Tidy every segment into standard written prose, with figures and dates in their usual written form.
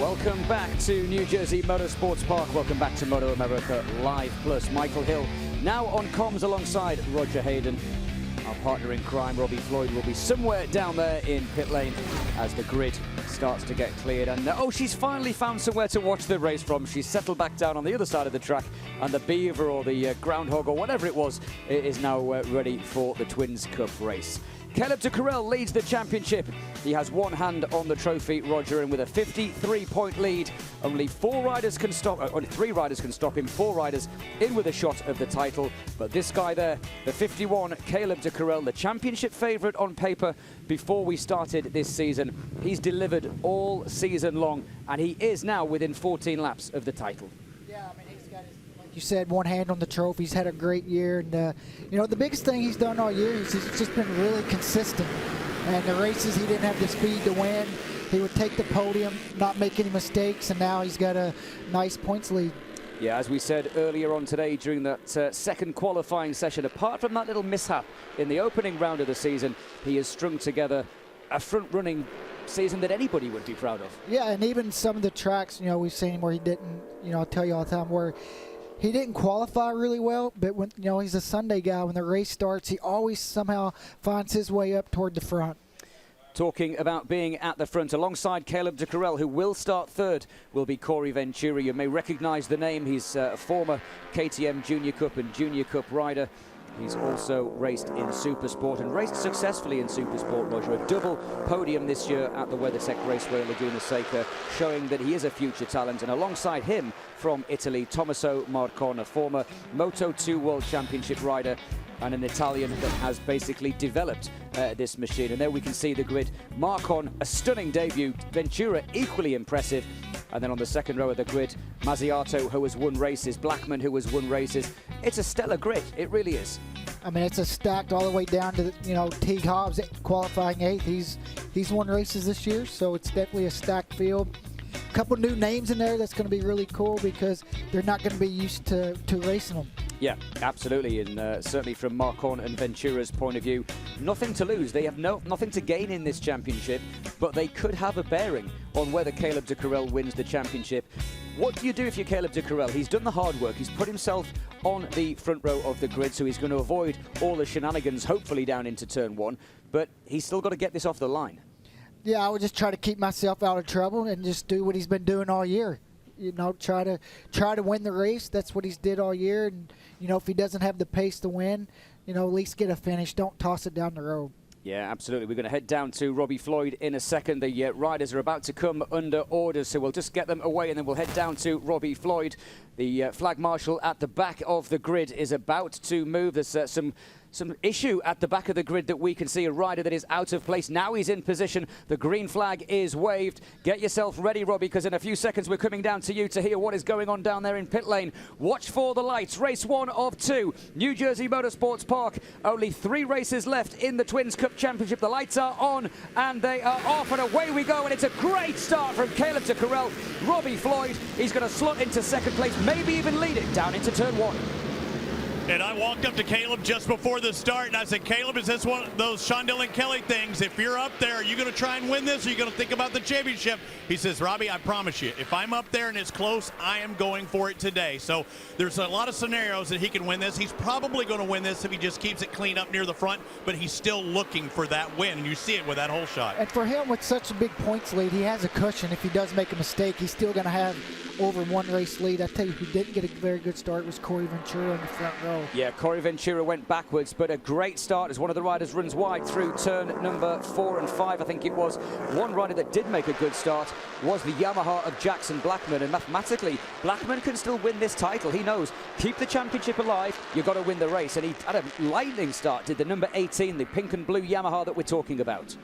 Welcome back to New Jersey Motorsports Park. Welcome back to MotoAmerica Live Plus. Michael Hill now on comms alongside Roger Hayden. Our partner in crime, Robbie Floyd, will be somewhere down there in pit lane as the grid starts to get cleared. And oh, she's finally found somewhere to watch the race from. She's settled back down on the other side of the track, and the beaver or the groundhog or whatever it was is now ready for the Twins Cup race. Caleb de Courel leads the championship. He has one hand on the trophy, Roger, and with a 53-point lead, only three riders can stop him, 4 riders in with a shot of the title. But this guy there, the 51, Caleb de Courel, the championship favourite on paper before we started this season. He's delivered all season long, and he is now within 14 laps of the title. Yeah, I mean, he's got his, like you said, one hand on the trophy. He's had a great year, and you know, the biggest thing he's done all year is he's just been really consistent. And the races he didn't have the speed to win. He would take the podium, not make any mistakes, and now he's got a nice points lead. Yeah, as we said earlier on today during that second qualifying session, apart from that little mishap in the opening round of the season, he has strung together a front-running season that anybody would be proud of. Yeah, and even some of the tracks, you know, we've seen where he didn't, you know, I'll tell you all the time, where he didn't qualify really well, but when, you know, he's a Sunday guy. When the race starts, he always somehow finds his way up toward the front. Talking about being at the front, alongside Caleb de Courel, who will start third, will be Corey Ventura. You may recognize the name. He's a former KTM Junior Cup and Junior Cup rider. He's also raced in Supersport and raced successfully in Supersport, Roger. A double podium this year at the WeatherTech Raceway Laguna Seca, showing that he is a future talent. And alongside him from Italy, Tommaso Marcon, former Moto2 World Championship rider and an Italian that has basically developed this machine. And there we can see the grid. Marcon, a stunning debut. Ventura, equally impressive. And then on the second row of the grid, Mazziato, who has won races, Blackman, who has won races. It's a stellar grid. It really is. I mean, it's a stacked all the way down to, you know, Teague Hobbs qualifying 8th. He's won races this year, so it's definitely a stacked field. A couple new names in there that's going to be really cool because they're not going to be used to racing them. Yeah, absolutely, and certainly from Marcon and Ventura's point of view, nothing to lose. They have nothing to gain in this championship, but they could have a bearing on whether Caleb de Courel wins the championship. What do you do if you're Caleb de Courel? He's done the hard work. He's put himself on the front row of the grid, so he's going to avoid all the shenanigans, hopefully down into turn 1, but he's still got to get this off the line. Yeah, I would just try to keep myself out of trouble and just do what he's been doing all year. You know, try to win the race. That's what he's did all year. And, you know, if he doesn't have the pace to win, you know, at least get a finish. Don't toss it down the road. Yeah, absolutely. We're going to head down to Robbie Floyd in a second. The riders are about to come under orders, so we'll just get them away and then we'll head down to Robbie Floyd. The flag marshal at the back of the grid is about to move. There's some issue at the back of the grid that we can see. A rider that is out of place. Now he's in position. The green flag is waved. Get yourself ready, Robbie, because in a few seconds we're coming down to you to hear what is going on down there in pit lane. Watch for the lights. Race 1 of 2. New Jersey Motorsports Park. Only 3 races left in the Twins Cup Championship. The lights are on and they are off, and away we go. And it's a great start from Caleb de Courel. Robbie Floyd, he's going to slot into second place, maybe even lead it down into turn 1. And I walked up to Caleb just before the start, and I said, Caleb, is this one of those Shondell and Kelly things? If you're up there, are you going to try and win this, or are you going to think about the championship? He says, Robbie, I promise you, if I'm up there and it's close, I am going for it today. So there's a lot of scenarios that he can win this. He's probably going to win this if he just keeps it clean up near the front, but he's still looking for that win, and you see it with that whole shot. And for him, with such a big points lead, he has a cushion. If he does make a mistake, he's still going to have over 1 race lead. I tell you, who didn't get a very good start was Corey Ventura in the front row. Yeah, Corey Ventura went backwards, but a great start as one of the riders runs wide through turn number 4 and 5, I think it was. One rider that did make a good start was the Yamaha of Jackson Blackman, and mathematically, Blackman can still win this title. He knows, keep the championship alive, you've got to win the race, and he had a lightning start, did the number 18, the pink and blue Yamaha that we're talking about.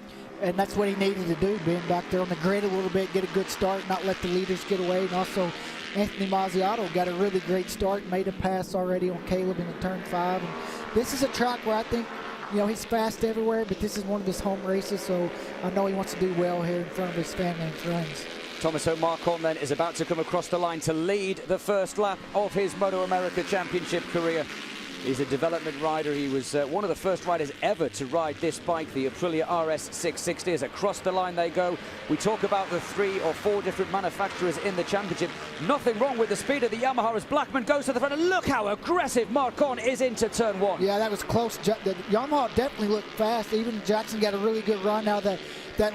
And that's what he needed to do, being back there on the grid a little bit, get a good start, not let the leaders get away. And also, Anthony Mazziato got a really great start, made a pass already on Caleb in the turn 5. And this is a track where I think, you know, he's fast everywhere, but this is one of his home races, so I know he wants to do well here in front of his family and friends. Tommaso Marcon then is about to come across the line to lead the first lap of his MotoAmerica Championship career. He's a development rider. He was one of the first riders ever to ride this bike, the Aprilia RS 660. As across the line they go. We talk about the 3 or 4 different manufacturers in the championship. Nothing wrong with the speed of the Yamaha as Blackman goes to the front. And look how aggressive Marcon is into turn 1. Yeah, that was close. The Yamaha definitely looked fast. Even Jackson got a really good run. Now that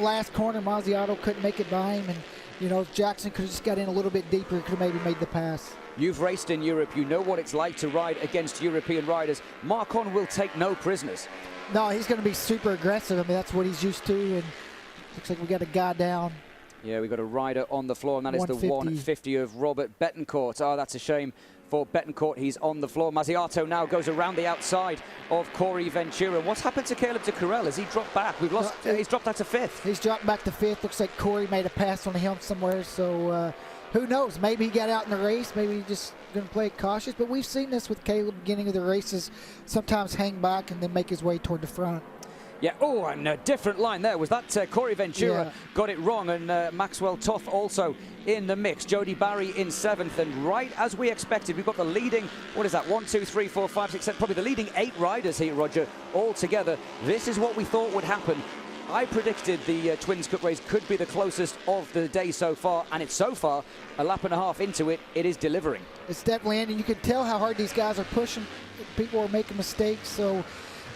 last corner, Mazziato couldn't make it by him. And, you know, if Jackson could have just got in a little bit deeper, he could have maybe made the pass. You've raced in Europe. You know what it's like to ride against European riders. Marcon will take no prisoners. No, he's going to be super aggressive. I mean, that's what he's used to. And looks like we got a guy down. Yeah, we've got a rider on the floor, and that is the 150 of Robert Betancourt. Oh, that's a shame for Betancourt. He's on the floor. Mazziato now goes around the outside of Corey Ventura. What's happened to Caleb de Carrel? Has he dropped back? We've lost. He's dropped back to 5th. He's dropped back to 5th. Looks like Corey made a pass on him somewhere. So who knows? Maybe he got out in the race. Maybe he just going to play it cautious. But we've seen this with Caleb beginning of the races. Sometimes hang back and then make his way toward the front. Yeah, oh, and a different line there. Was that Corey Ventura? Yeah. Got it wrong, and Maxwell Toth also in the mix. Jody Barry in 7th, and right as we expected, we've got the leading, what is that, 1, 2, 3, 4, 5, 6, 7, probably the leading 8 riders here, Roger, all together. This is what we thought would happen. I predicted the Twins Cup race could be the closest of the day so far, and it's so far, a lap and a half into it, it is delivering. It's definitely, and you can tell how hard these guys are pushing. People are making mistakes, so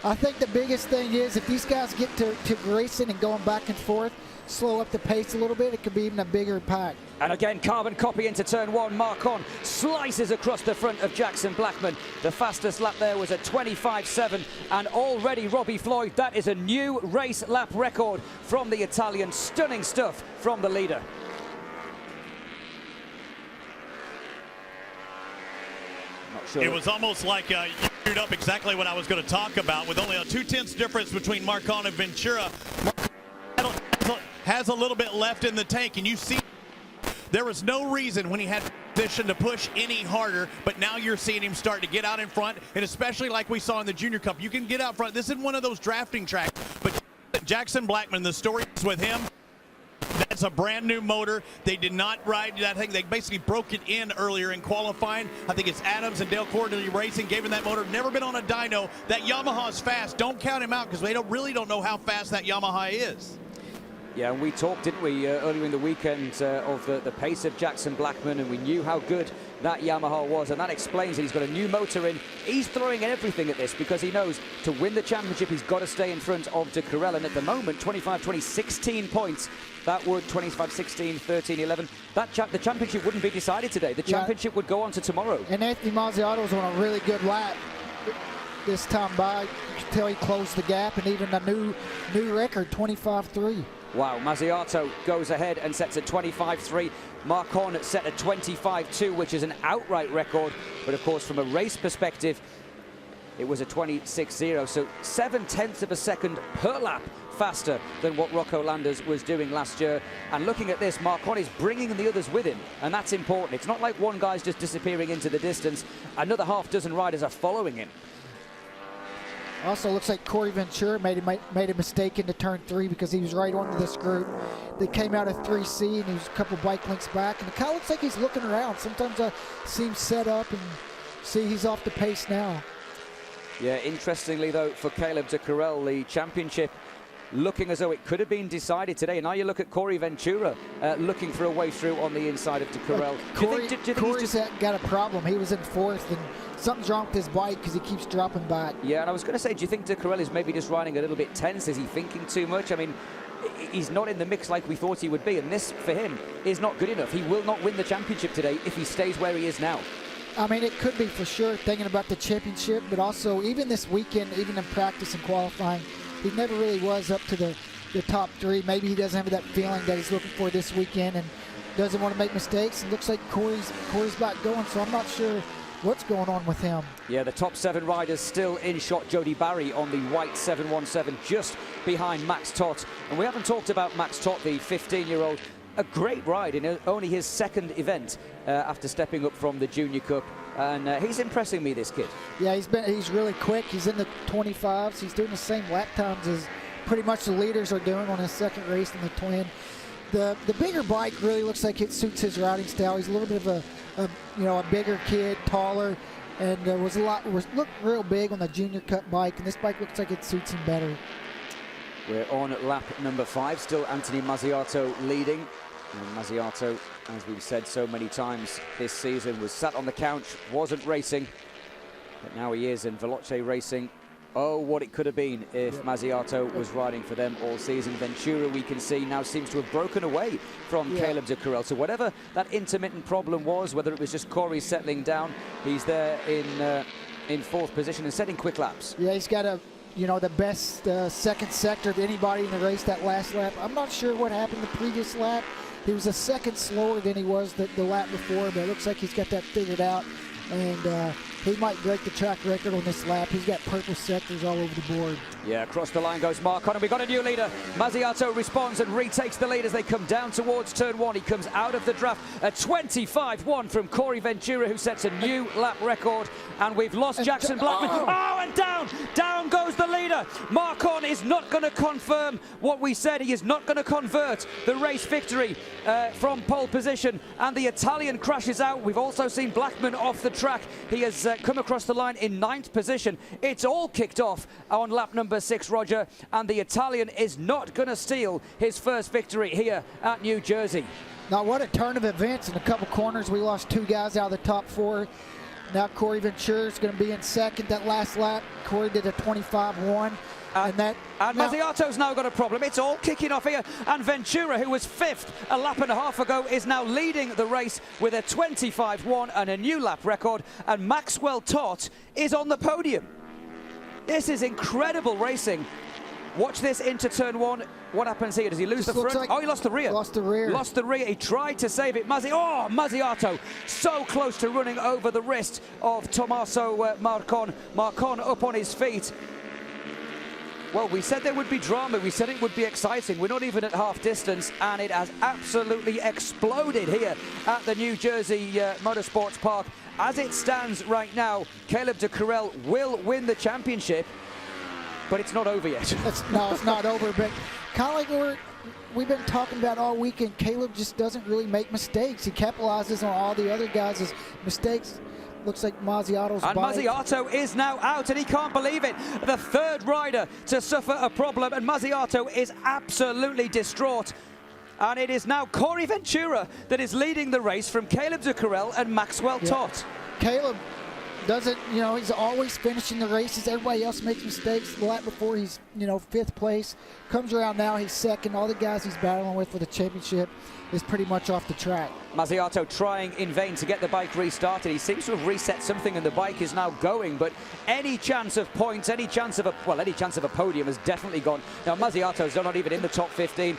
I think the biggest thing is if these guys get to racing and going back and forth, slow up the pace a little bit, it could be even a bigger pack. And again, carbon copy into turn 1. Marcon slices across the front of Jackson Blackman. The fastest lap there was a 25.7, and already Robbie Floyd, that is a new race lap record from the Italian. Stunning stuff from the leader. Not sure. It was almost like you screwed up exactly what I was going to talk about, with only a 2/10 difference between Marcon and Ventura. Marcon has a little bit left in the tank, and you see there was no reason when he had position to push any harder, but now you're seeing him start to get out in front, and especially like we saw in the Junior Cup, you can get out front. This isn't one of those drafting tracks, but Jackson Blackman, the story is with him. That's a brand new motor. They did not ride that thing. They basically broke it in earlier in qualifying. I think it's Adams and Dale Cordially Racing gave him that motor. Never been on a dyno. That Yamaha's fast. Don't count him out because they really don't know how fast that Yamaha is. Yeah, and we talked, didn't we, earlier in the weekend of the pace of Jackson Blackman, and we knew how good that Yamaha was, and that explains it. He's got a new motor in. He's throwing everything at this because he knows to win the championship, he's got to stay in front of de Carrel, and at the moment, 25-20, 16 points. That would 25-16, 13-11. The championship wouldn't be decided today. The championship would go on to tomorrow. And Anthony Mazziato's on a really good lap this time by. You can tell he closed the gap, and even a new record, 25-3. Wow, Mazziato goes ahead and sets a 25.3. Marcon set a 25.2, which is an outright record. But of course, from a race perspective, it was a 26.0. So 0.7 of a second per lap faster than what Rocco Landers was doing last year. And looking at this, Marcon is bringing the others with him, and that's important. It's not like one guy's just disappearing into the distance. Another half dozen riders are following him. Also looks like Corey Ventura made a mistake into turn 3 because he was right onto this group. They came out of 3C and he was a couple bike lengths back, and it kind of looks like he's looking around. Sometimes I see him set up and see he's off the pace now. Yeah, interestingly though, for Caleb de Carrel, the championship looking as though it could have been decided today. And now you look at Corey Ventura looking for a way through on the inside of de Carrel. Corey's got a problem. He was in 4th, and something's wrong with his bike because he keeps dropping back. Yeah, and I was going to say, do you think de Carrel is maybe just riding a little bit tense? Is he thinking too much? I mean, he's not in the mix like we thought he would be, and this, for him, is not good enough. He will not win the championship today if he stays where he is now. I mean, it could be for sure thinking about the championship, but also even this weekend, even in practice and qualifying, he never really was up to the top 3. Maybe he doesn't have that feeling that he's looking for this weekend and doesn't want to make mistakes. It looks like Corey's back going, so I'm not sure what's going on with him. Yeah, the top 7 riders still in shot. Jody Barry on the white 717, just behind Max Tott. And we haven't talked about Max Tott, the 15-year-old. A great ride in only his 2nd event after stepping up from the Junior Cup. And he's impressing me, this kid. Yeah, he's really quick. He's in the 25s. He's doing the same lap times as pretty much the leaders are doing on his 2nd race in the Twin. The bigger bike really looks like it suits his riding style. He's a little bit of a bigger kid, taller. and looked real big on the Junior Cup bike, and this bike looks like it suits him better. We're on lap number 5, still Anthony Mazziato leading. And Mazziato, as we've said so many times this season, was sat on the couch, wasn't racing, but now he is in Veloce Racing. Oh, what it could have been if Mazziato was riding for them all season. Ventura, we can see, now seems to have broken away from Caleb de Courel. So whatever that intermittent problem was, whether it was just Corey settling down, he's there in 4th position and setting quick laps. Yeah, he's got the best second sector of anybody in the race that last lap. I'm not sure what happened the previous lap. He was a second slower than he was the lap before, but it looks like he's got that figured out. And he might break the track record on this lap. He's got purple sectors all over the board. Yeah, across the line goes Mark Connor. We got a new leader. Mazziato responds and retakes the lead as they come down towards turn 1. He comes out of the draft. A 25-1 from Corey Ventura, who sets a new lap record. And we've lost Jackson Blackman. Oh, and down goes the leader. Marcon is not going to confirm what we said. He is not going to convert the race victory from pole position. And the Italian crashes out. We've also seen Blackman off the track. He has come across the line in 9th position. It's all kicked off on lap number 6, Roger, and the Italian is not going to steal his first victory here at New Jersey. Now, what a turn of events. In a couple corners, we lost 2 guys out of the top 4. Now Corey Ventura is going to be in second. That last lap, Corey did a 25-1. And Mazziato's now got a problem. It's all kicking off here. And Ventura, who was 5th a lap and a half ago, is now leading the race with a 25-1 and a new lap record. And Maxwell Tott is on the podium. This is incredible racing. Watch this into turn 1. What happens here? Does he lose the front? Like he lost the rear. Lost the rear. He tried to save it. Mazziato so close to running over the wrist of Tommaso Marcon. Marcon up on his feet. Well, we said there would be drama. We said it would be exciting. We're not even at half distance, and it has absolutely exploded here at the New Jersey Motorsports Park. As it stands right now, Caleb de Courel will win the championship, but it's not over yet. No, it's not over, but kind of like we've been talking about all weekend, Caleb just doesn't really make mistakes. He capitalizes on all the other guys' mistakes. Looks like Mazziato's bike. Mazziato is now out, and he can't believe it. The 3rd rider to suffer a problem, and Mazziato is absolutely distraught. And it is now Corey Ventura that is leading the race from Caleb de Courel and Maxwell Tott. Caleb doesn't, he's always finishing the races. Everybody else makes mistakes. The lap before he's, 5th place. Comes around now, he's 2nd. All the guys he's battling with for the championship is pretty much off the track. Mazziato trying in vain to get the bike restarted. He seems to have reset something and the bike is now going, but any chance of points, any chance of a podium has definitely gone. Now Mazziato's not even in the top 15.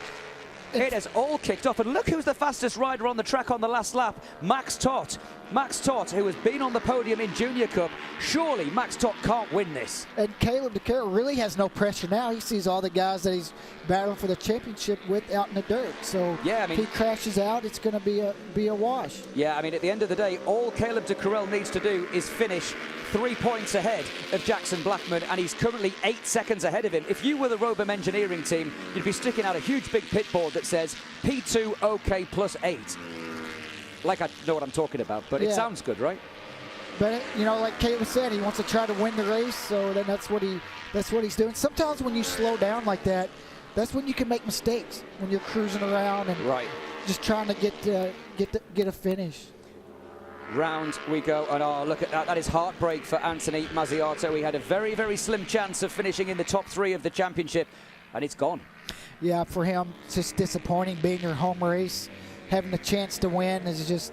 It has all kicked off, and look who's the fastest rider on the track on the last lap. Max Tott. Max Tott, who has been on the podium in Junior Cup. Surely Max Tott can't win this. And Caleb de Courel really has no pressure now. He sees all the guys that he's battling for the championship with out in the dirt. So yeah, if he crashes out, it's going to be a wash. Yeah, I mean, at the end of the day, all Caleb de Courel needs to do is finish 3 points ahead of Jackson Blackman, and he's currently 8 seconds ahead of him. If you were the Robum engineering team, you'd be sticking out a huge big pit board that says P2 OK plus 8. Like I know what I'm talking about, but it sounds good, right? But like Caleb said, he wants to try to win the race, so then that's what he's doing. Sometimes when you slow down like that, that's when you can make mistakes, when you're cruising around and just trying to get a finish. Round we go, and look at that. That is heartbreak for Anthony Mazziato. He had a very, very slim chance of finishing in the top 3 of the championship, and it's gone. Yeah, for him, it's just disappointing. Being your home race, having the chance to win is just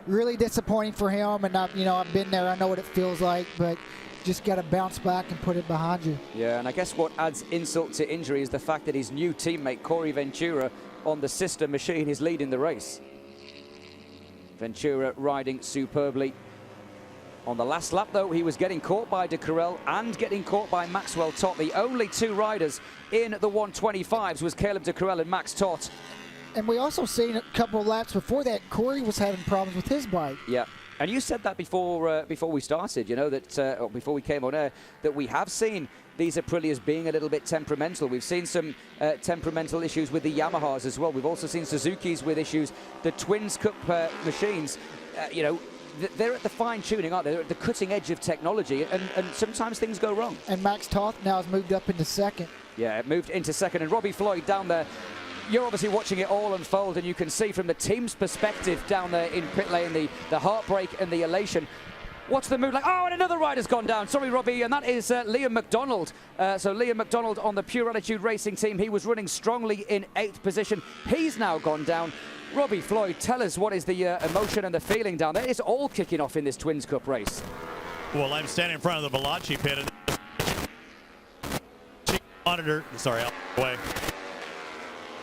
really disappointing for him. And I've been there. I know what it feels like, but just got to bounce back and put it behind you. Yeah, and I guess what adds insult to injury is the fact that his new teammate Corey Ventura on the sister machine is leading the race. Ventura riding superbly. On the last lap, though, he was getting caught by de Courel and getting caught by Maxwell Tott. The only 2 riders in the 125s was Caleb de Courel and Max Tott. And we also seen a couple of laps before that, Corey was having problems with his bike. Yeah, and you said that before we started, that before we came on air, that we have seen these Aprilias being a little bit temperamental. We've seen some temperamental issues with the Yamahas as well. We've also seen Suzuki's with issues. The Twins Cup machines, they're at the fine-tuning, aren't they? They're at the cutting edge of technology, and sometimes things go wrong. And Max Toth now has moved up into second. Yeah, it moved into second, and Robbie Floyd down there. You're obviously watching it all unfold, and you can see from the team's perspective down there in pit lane the heartbreak and the elation. What's the mood like? Oh, and another rider's gone down. Sorry, Robbie, and that is Liam McDonald. So Liam McDonald on the Pure Attitude Racing team. He was running strongly in 8th position. He's now gone down. Robbie Floyd, tell us what is the emotion and the feeling down there. It's all kicking off in this Twins Cup race. Well, I'm standing in front of the Balachi pit. And monitor, sorry, out of the way.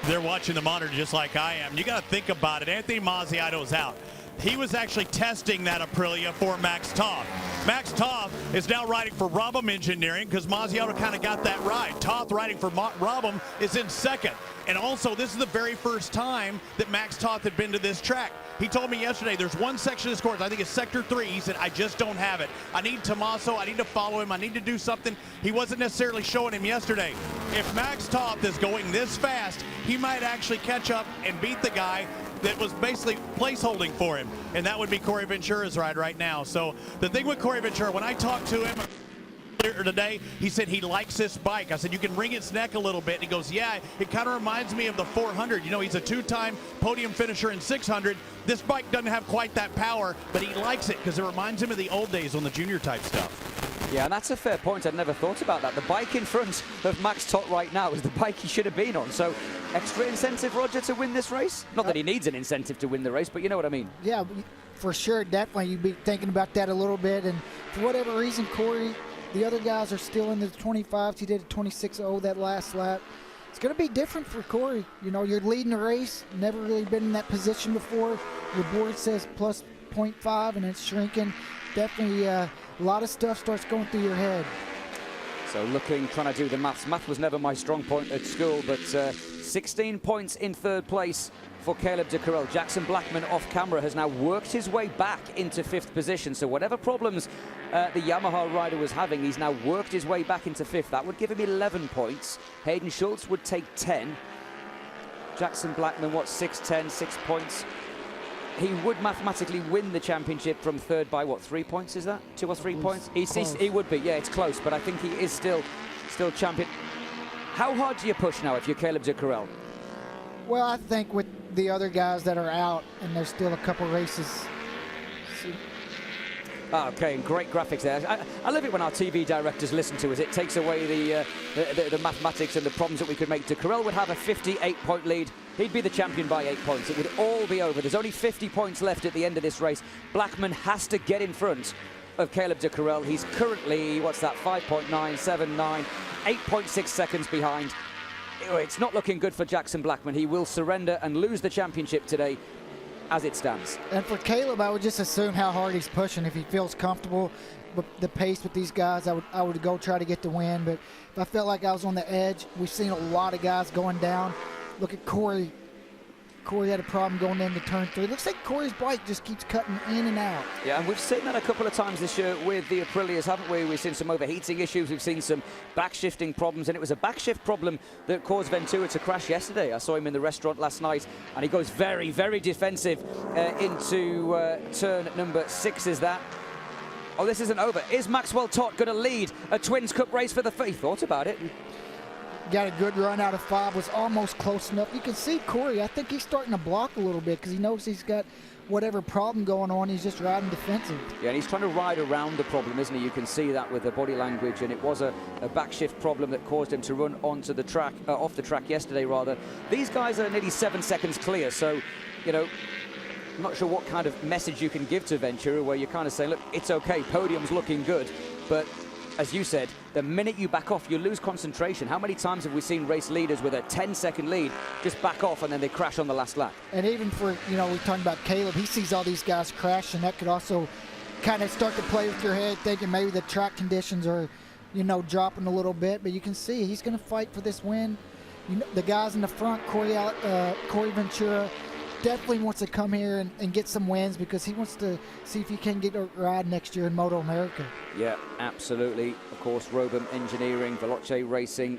They're watching the monitor just like I am. You got to think about it. Anthony Mazziato's out. He was actually testing that Aprilia for Max Toth. Max Toth is now riding for Robham Engineering because Mazziato kind of got that ride. Toth riding for Robham is in second. And also, this is the very first time that Max Toth had been to this track. He told me yesterday there's one section of this course, I think it's Sector 3. He said, I just don't have it. I need Tommaso. I need to follow him. I need to do something. He wasn't necessarily showing him yesterday. If Max Toth is going this fast, he might actually catch up and beat the guy that was basically placeholding for him, and that would be Corey Ventura's ride right now. So the thing with Corey Ventura, when I talked to him earlier today, he said he likes this bike. I said, you can wring its neck a little bit. And he goes, yeah, it kind of reminds me of the 400. You know, he's a 2-time podium finisher in 600. This bike doesn't have quite that power, but he likes it because it reminds him of the old days on the junior type stuff. Yeah, and that's a fair point. I'd never thought about that. The bike in front of Max Toth right now is the bike he should have been on. So extra incentive, Roger, to win this race? Not that he needs an incentive to win the race, but you know what I mean. Yeah, for sure, definitely. You'd be thinking about that a little bit. And for whatever reason, Corey, the other guys are still in the 25s. He did a 26.0 that last lap. It's going to be different for Corey. You know, you're leading the race, never really been in that position before. Your board says plus 0.5, and it's shrinking. Definitely a lot of stuff starts going through your head. So trying to do the maths. Math was never my strong point at school, but 16 points in 3rd place for Caleb de Carrel. Jackson Blackman off camera has now worked his way back into 5th position. So whatever problems the Yamaha rider was having, he's now worked his way back into 5th. That would give him 11 points. Hayden Schultz would take 10. Jackson Blackman, 6-10, 6 points. He would mathematically win the championship from 3rd by 3 points, is that? 2 or 3 points? He would be, yeah, it's close, but I think he is still champion. How hard do you push now if you're Caleb de Carrel? Well, I think with the other guys that are out, and there's still a couple races. Okay, and great graphics there. I love it when our TV directors listen to us. It takes away the mathematics and the problems that we could make. De Carrel would have a 58-point lead. He'd be the champion by 8 points. It would all be over. There's only 50 points left at the end of this race. Blackman has to get in front of Caleb de Carrel. He's currently, 5.979, 8.6 seconds behind. It's not looking good for Jackson Blackman. He will surrender and lose the championship today as it stands. And for Caleb, I would just assume how hard he's pushing. If he feels comfortable with the pace with these guys, I would go try to get the win. But if I felt like I was on the edge, we've seen a lot of guys going down. Look at Corey. Corey had a problem going into turn 3. Looks like Corey's bike just keeps cutting in and out. Yeah, and we've seen that a couple of times this year with the Aprilias, haven't we? We've seen some overheating issues. We've seen some backshifting problems, and it was a backshift problem that caused Ventura to crash yesterday. I saw him in the restaurant last night, and he goes very, very defensive into turn number 6 is that. Oh, this isn't over. Is Maxwell Toth going to lead a Twins Cup race for the... He thought about it. Got a good run out of 5, was almost close enough. You can see Corey, I think he's starting to block a little bit because he knows he's got whatever problem going on. He's just riding defensive. Yeah, and he's trying to ride around the problem, isn't he? You can see that with the body language, and it was a backshift problem that caused him to run onto the track, off the track yesterday, rather. These guys are nearly 7 seconds clear, so, you know, I'm not sure what kind of message you can give to Ventura where you're kind of saying, look, it's okay, podium's looking good, but as you said, the minute you back off, you lose concentration. How many times have we seen race leaders with a 10-second lead just back off and then they crash on the last lap? And even for, you know, we're talking about Caleb, he sees all these guys crash, and that could also kind of start to play with your head, thinking maybe the track conditions are, you know, dropping a little bit. But you can see he's going to fight for this win. You know, the guys in the front, Corey Ventura, definitely wants to come here and get some wins because he wants to see if he can get a ride next year in MotoAmerica. Yeah, absolutely. Of course, Robham Engineering, Veloce Racing,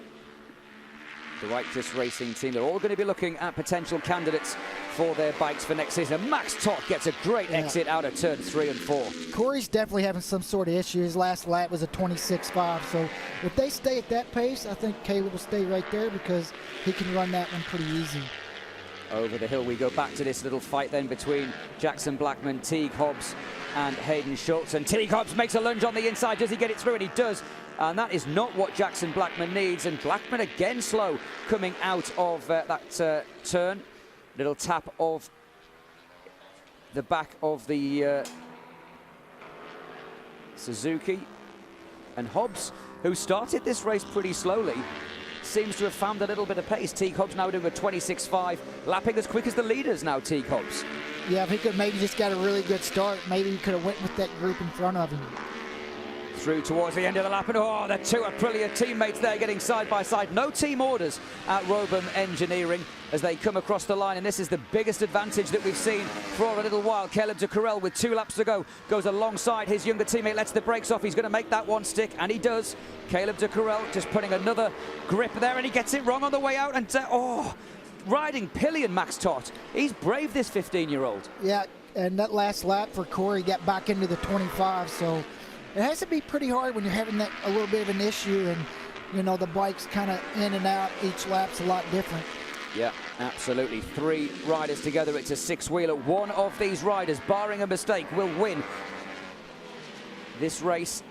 the Righteous Racing team, they're all going to be looking at potential candidates for their bikes for next season. Max Todt gets a great exit out of turn 3 and 4. Corey's definitely having some sort of issue. His last lap was a 26.5, so if they stay at that pace, I think Caleb will stay right there because he can run that one pretty easy. Over the hill we go back to this little fight then between Jackson Blackman, Teague Hobbs and Hayden Schultz. And Teague Hobbs makes a lunge on the inside. Does he get it through? And he does. And that is not what Jackson Blackman needs. And Blackman again slow coming out of that turn. Little tap of the back of the Suzuki. And Hobbs, who started this race pretty slowly, seems to have found a little bit of pace. Teague Hobbs now doing a 26.5, lapping as quick as the leaders now, Teague Hobbs. Yeah, if he could maybe just got a really good start, maybe he could have went with that group in front of him. Through towards the end of the lap, and oh, the two Aprilia teammates there getting side by side. No team orders at Robum Engineering as they come across the line, and this is the biggest advantage that we've seen for a little while. Caleb de Courel with 2 laps to go goes alongside his younger teammate, lets the brakes off. He's going to make that one stick, and he does. Caleb de Courel just putting another grip there, and he gets it wrong on the way out, and riding pillion Max Todt. He's brave, this 15-year-old. Yeah, and that last lap for Corey got back into the 25, so it has to be pretty hard when you're having that a little bit of an issue, and you know the bike's kind of in and out. Each lap's a lot different. Yeah, absolutely. 3 riders together. It's a 6-wheeler. One of these riders, barring a mistake, will win this race.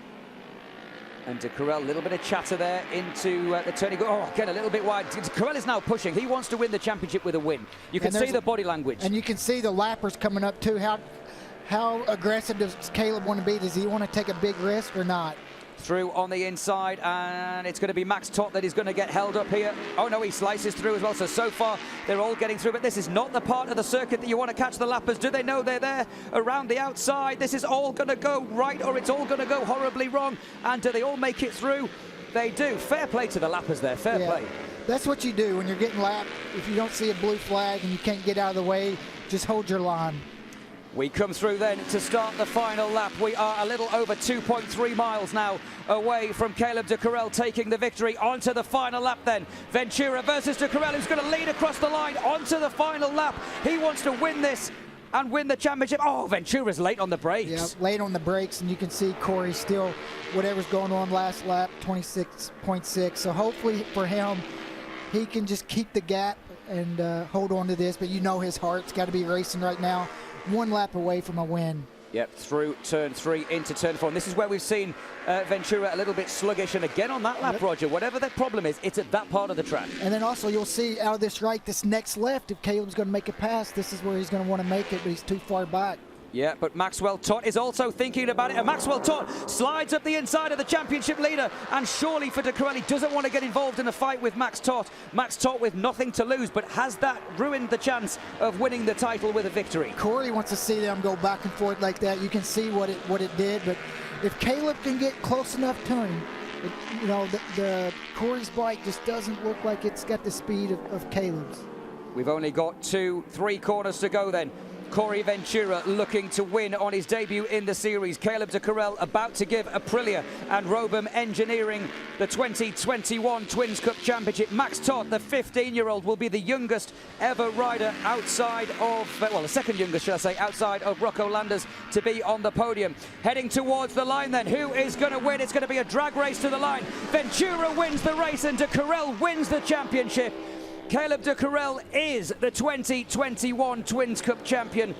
And de Courel, a little bit of chatter there into the turn. Oh, again, a little bit wide. De Courel is now pushing. He wants to win the championship with a win. You can see the body language. And you can see the lappers coming up too. How aggressive does Caleb want to be? Does he want to take a big risk or not? Through on the inside, and it's going to be Max Todt that is going to get held up here. Oh no, he slices through as well. So far they're all getting through, but this is not the part of the circuit that you want to catch the lappers. Do they know they're there around the outside? This is all going to go right, or it's all going to go horribly wrong. And do they all make it through? They do. Fair play to the lappers there. Fair play. That's what you do when you're getting lapped. If you don't see a blue flag and you can't get out of the way, just hold your line. We come through then to start the final lap. We are a little over 2.3 miles now away from Caleb de Courel taking the victory. Onto the final lap then. Ventura versus de Courel, who's going to lead across the line onto the final lap. He wants to win this and win the championship. Oh, Ventura's late on the brakes. Yeah, late on the brakes, and you can see Corey still, whatever's going on last lap, 26.6. So hopefully for him, he can just keep the gap and hold on to this. But you know his heart's got to be racing right now. 1 lap away from a win. Yep, through turn 3 into turn 4. And this is where we've seen Ventura a little bit sluggish. And again on that lap, Roger, whatever the problem is, it's at that part of the track. And then also you'll see out of this right, this next left, if Caleb's going to make a pass, this is where he's going to want to make it, but he's too far back. Yeah, but Maxwell Todt is also thinking about it. And Maxwell Todt slides up the inside of the championship leader. And surely for de Courel, he doesn't want to get involved in a fight with Max Todt. Max Todt with nothing to lose, but has that ruined the chance of winning the title with a victory? Corey wants to see them go back and forth like that. You can see what it did, but if Caleb can get close enough to him, you know, the Corey's bike just doesn't look like it's got the speed of Caleb's. We've only got 2-3 corners to go then. Corey Ventura looking to win on his debut in the series. Caleb de Courel about to give Aprilia and Robum Engineering the 2021 Twins Cup Championship. Max Todt, the 15-year-old, will be the youngest ever rider outside of, well, the second youngest, shall I say, outside of Rocco Landers to be on the podium. Heading towards the line then. Who is going to win? It's going to be a drag race to the line. Ventura wins the race and de Courel wins the championship. Caleb de Courel is the 2021 Twins Cup champion.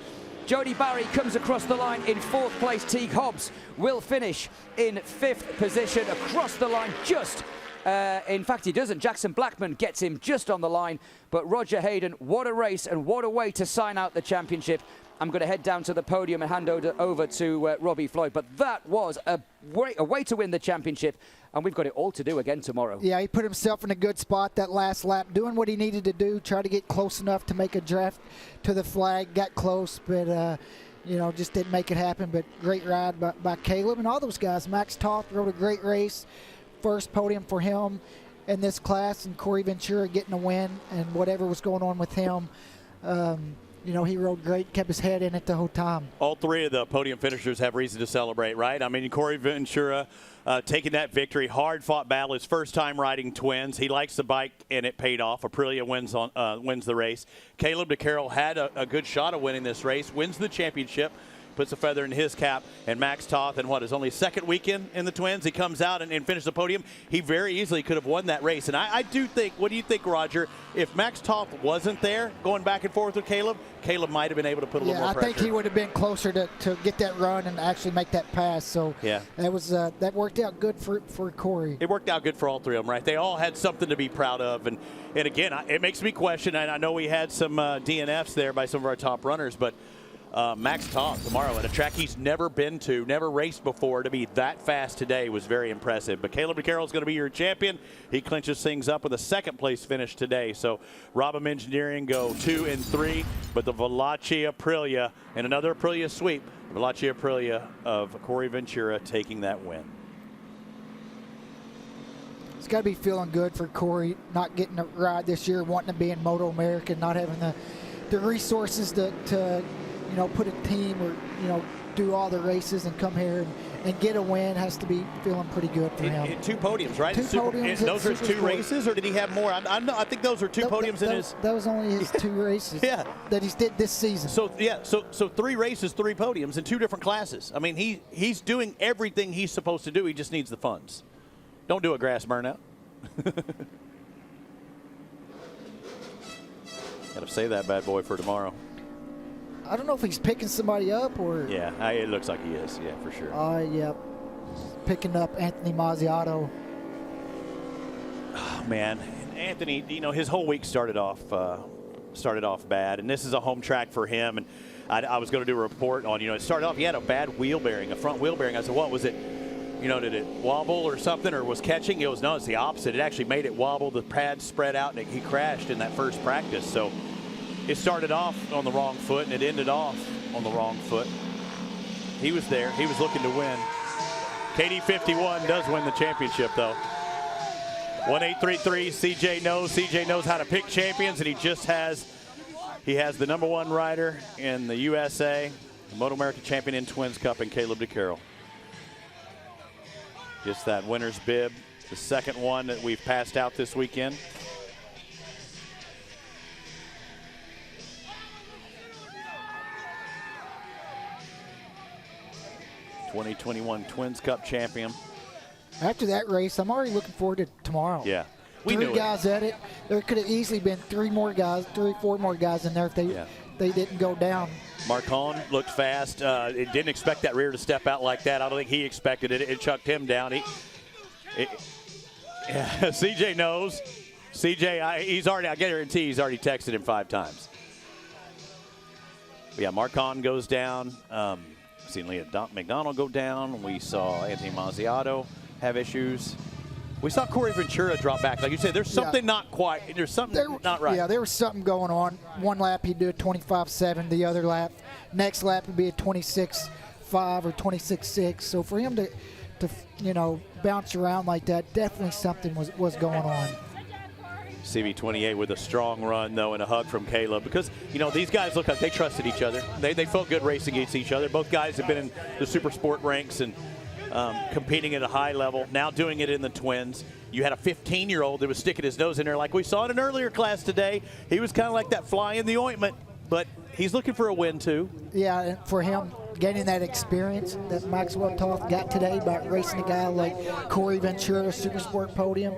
Jody Barry comes across the line in 4th place. Teague Hobbs will finish in 5th position across the line just. In fact, he doesn't. Jackson Blackman gets him just on the line. But Roger Hayden, what a race and what a way to sign out the championship. I'm going to head down to the podium and hand over to Robbie Floyd. But that was a way to win the championship. And we've got it all to do again tomorrow. Yeah, he put himself in a good spot that last lap, doing what he needed to do, try to get close enough to make a draft to the flag. Got close, but, you know, just didn't make it happen. But great ride by Caleb and all those guys. Max Todt rode a great race. First podium for him in this class, and Corey Ventura getting a win, and whatever was going on with him. you know, he rode great, kept his head in it the whole time. All three of the podium finishers have reason to celebrate, right? I mean, Corey Ventura taking that victory, hard-fought battle, his first time riding twins. He likes the bike, and it paid off. Aprilia wins the race. Caleb DeCarroll had a good shot of winning this race, wins the championship, puts a feather in his cap. And Max Toth, in what is only his second weekend in the twins, he comes out and finishes the podium. He very easily could have won that race. And I do think, what do you think, Roger? If Max Toth wasn't there going back and forth with Caleb, Caleb might have been able to put a little more pressure. I think he would have been closer to get that run and actually make that pass. So yeah, that worked out good for Corey. It worked out good for all three of them, right? They all had something to be proud of. And again, it makes me question, and I know we had some DNFs there by some of our top runners, but Max Toth tomorrow at a track he's never been to, never raced before, to be that fast today was very impressive. But Caleb DeCarroll is going to be your champion. He clinches things up with a second place finish today. So Robham Engineering go 2 and 3, but the Veloci Aprilia and another Aprilia sweep. Veloci Aprilia of Corey Ventura taking that win. It's got to be feeling good for Corey, not getting a ride this year, wanting to be in MotoAmerica, not having the resources to you know, put a team or, you know, do all the races and come here and get a win. Has to be feeling pretty good for him. Two podiums, right? Two podiums. Those are two races, or did he have more? I think those are two podiums in his. That was only his 2 races. Yeah. That he's did this season. So yeah, so 3 races, 3 podiums in 2 different classes. I mean, he's doing everything he's supposed to do. He just needs the funds. Don't do a grass burnout. Got to save that bad boy for tomorrow. I don't know if he's picking somebody up or. Yeah, it looks like he is. Yeah, for sure. Yeah, picking up Anthony Mazziato. Oh, man, Anthony, you know, his whole week started off bad, and this is a home track for him. And I was going to do a report on, you know, it started off, he had a bad wheel bearing, a front wheel bearing. I said, what was it? You know, did it wobble or something, or was catching? It was, no, it's the opposite. It actually made it wobble. The pad spread out, and he crashed in that first practice. So it started off on the wrong foot, and it ended off on the wrong foot. He was there. He was looking to win. KD51 does win the championship, though. 1833, CJ knows. CJ knows how to pick champions, and he has the #1 rider in the USA, the MotoAmerica champion in Twins Cup, and Caleb DeCarroll. Just that winner's bib, the second one that we've passed out this weekend. '21 Twins Cup champion. After that race, I'm already looking forward to tomorrow. Yeah, we knew 3 guys at it. There could have easily been 3 or 4 more guys in there if they didn't go down. Marcon looked fast. It didn't expect that rear to step out like that. I don't think he expected it. It chucked him down. CJ knows. CJ, I guarantee he's already texted him 5 times. But yeah, Marcon goes down. We've seen Leah McDonald go down. We saw Anthony Mazziato have issues. We saw Corey Ventura drop back. Like you said, there's something not quite. There's something not right. Yeah, there was something going on. One lap he'd do a 25.7. The other lap, next lap would be a 26.5 or 26.6. So for him to you know, bounce around like that, definitely something was going on. CB28 with a strong run, though, and a hug from Caleb, because, you know, these guys look like they trusted each other. They felt good racing against each other. Both guys have been in the super sport ranks and competing at a high level, now doing it in the twins. You had a 15-year-old that was sticking his nose in there like we saw in an earlier class today. He was kind of like that fly in the ointment, but he's looking for a win, too. Yeah, and for him, getting that experience that Maxwell Toth got today by racing a guy like Corey Ventura, Super Sport podium,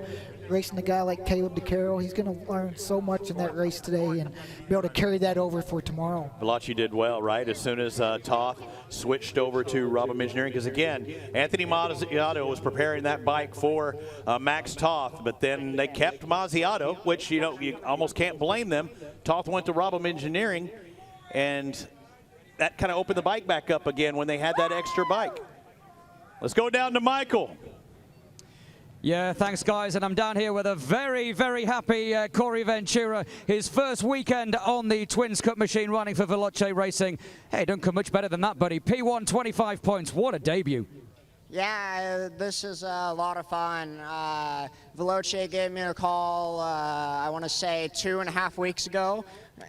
racing a guy like Caleb DeCarroll, he's going to learn so much in that race today and be able to carry that over for tomorrow. Veloci did well, right? As soon as Toth switched over to Robham Engineering, because again, Anthony Mazziato was preparing that bike for Max Toth, but then they kept Mazziato, which, you know, you almost can't blame them. Toth went to Robham Engineering, and that kind of opened the bike back up again when they had that extra bike. Let's go down to Michael. Yeah, thanks, guys. And I'm down here with a very, very happy Corey Ventura. His first weekend on the Twins Cup machine running for Veloci Racing. Hey, don't come much better than that, buddy. P1, 25 points. What a debut. Yeah, this is a lot of fun. Veloce gave me a call, I want to say 2.5 weeks ago,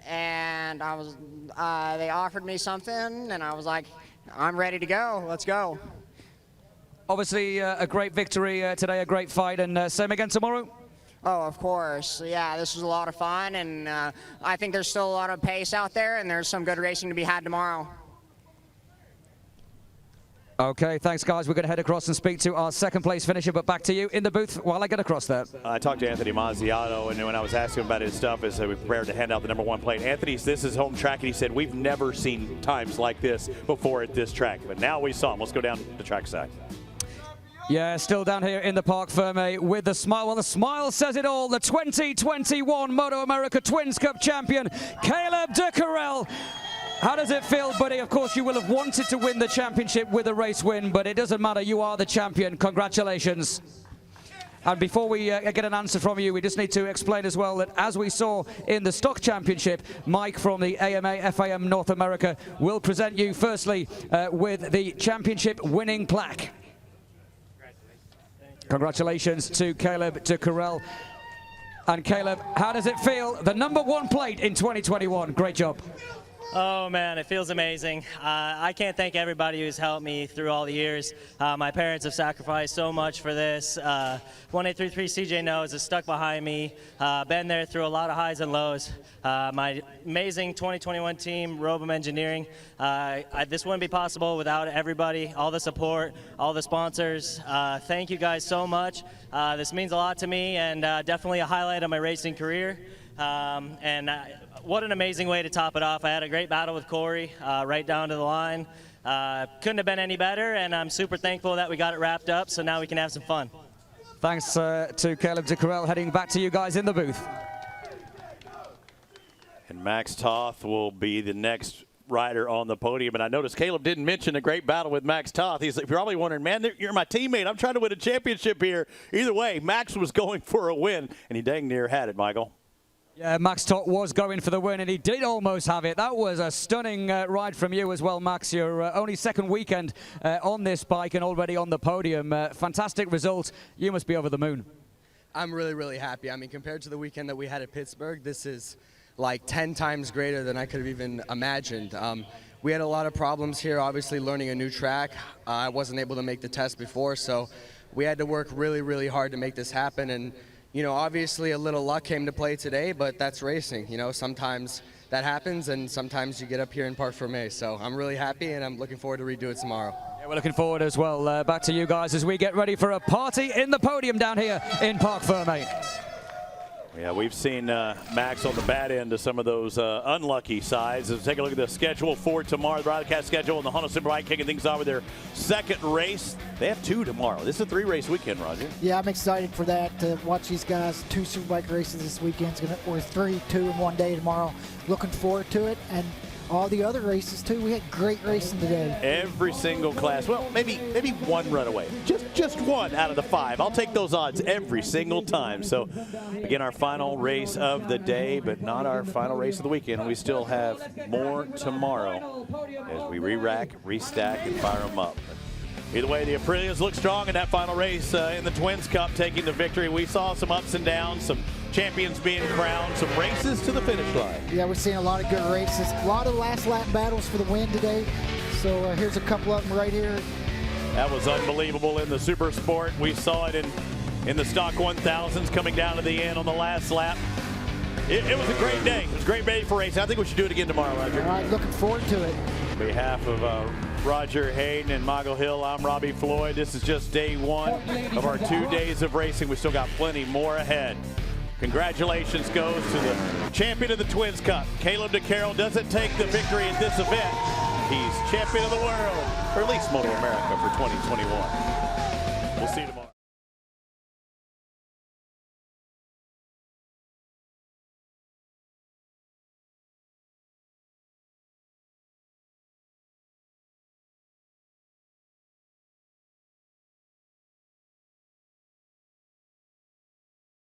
and they offered me something, and I was like, I'm ready to go. Let's go. Obviously, a great victory today, a great fight, and same again tomorrow? Oh, of course. Yeah, this was a lot of fun, and I think there's still a lot of pace out there, and there's some good racing to be had tomorrow. Okay, thanks, guys. We're going to head across and speak to our second place finisher, but back to you in the booth while I get across there. I talked to Anthony Mazziato, and when I was asking him about his stuff, as we prepared to hand out the #1 plate, Anthony's, this is home track, and he said, we've never seen times like this before at this track, but now we saw him. Let's go down the track side. Yeah, still down here in the Parc Fermé with the smile. Well, the smile says it all. The 2021 MotoAmerica Twins Cup champion, Caleb de Carel. How does it feel, buddy? Of course, you will have wanted to win the championship with a race win, but it doesn't matter. You are the champion. Congratulations. And before we get an answer from you, we just need to explain as well that as we saw in the Stock Championship, Mike from the AMA FAM North America will present you firstly with the championship winning plaque. Congratulations to Caleb de Carel. And Caleb, how does it feel? The #1 plate in 2021. Great job. Oh man, it feels amazing. I can't thank everybody who's helped me through all the years. My parents have sacrificed so much for this. 1833 CJ knows has stuck behind me. Been there through a lot of highs and lows. My amazing 2021 team, Robum Engineering. This wouldn't be possible without everybody, all the support, all the sponsors. Thank you guys so much. This means a lot to me, and definitely a highlight of my racing career. What an amazing way to top it off. I had a great battle with Corey right down to the line. Couldn't have been any better, and I'm super thankful that we got it wrapped up, so now we can have some fun. Thanks to Caleb de Carel. Heading back to you guys in the booth. And Max Toth will be the next rider on the podium. And I noticed Caleb didn't mention a great battle with Max Toth. He's probably wondering, man, you're my teammate. I'm trying to win a championship here. Either way, Max was going for a win, and he dang near had it, Michael. Yeah, Max Toth was going for the win, and he did almost have it. That was a stunning ride from you as well, Max. Your only second weekend on this bike and already on the podium. Fantastic result. You must be over the moon. I'm really, really happy. I mean, compared to the weekend that we had at Pittsburgh, this is like 10 times greater than I could have even imagined. We had a lot of problems here, obviously learning a new track. I wasn't able to make the test before, so we had to work really, really hard to make this happen. And you know, obviously a little luck came to play today, but that's racing. You know, sometimes that happens, and sometimes you get up here in Parc Fermé. So I'm really happy, and I'm looking forward to redo it tomorrow. Yeah, we're looking forward as well. Back to you guys as we get ready for a party in the podium down here in Parc Fermé. Yeah, we've seen Max on the bad end of some of those unlucky sides. Let's take a look at the schedule for tomorrow. The broadcast schedule and the Honda Superbike kicking things off with their second race. They have 2 tomorrow. This is a 3-race weekend, Roger. Yeah, I'm excited for that, to watch these guys. 2 Superbike races this weekend, or 3, 2 in one day tomorrow. Looking forward to it. And all the other races too. We had great racing today. Every single class. Well, maybe one runaway. Just one out of the 5. I'll take those odds every single time. So again, our final race of the day, but not our final race of the weekend. We still have more tomorrow as we re-rack, restack, and fire them up. Either way, the Aprilias look strong in that final race in the Twins Cup, taking the victory. We saw some ups and downs, some champions being crowned, some races to the finish line. Yeah, we're seeing a lot of good races. A lot of last lap battles for the win today. So here's a couple of them right here. That was unbelievable in the Super Sport. We saw it in the Stock 1000s coming down to the end on the last lap. It was a great day. It was a great day for racing. I think we should do it again tomorrow, Roger. All right, looking forward to it. On behalf of Roger Hayden and Michael Hill, I'm Robbie Floyd. This is just day 1 of our 2 days of racing. We still got plenty more ahead. Congratulations goes to the champion of the Twins Cup. Caleb de Carel doesn't take the victory at this event. He's champion of the world, or at least MotoAmerica for 2021. We'll see you tomorrow.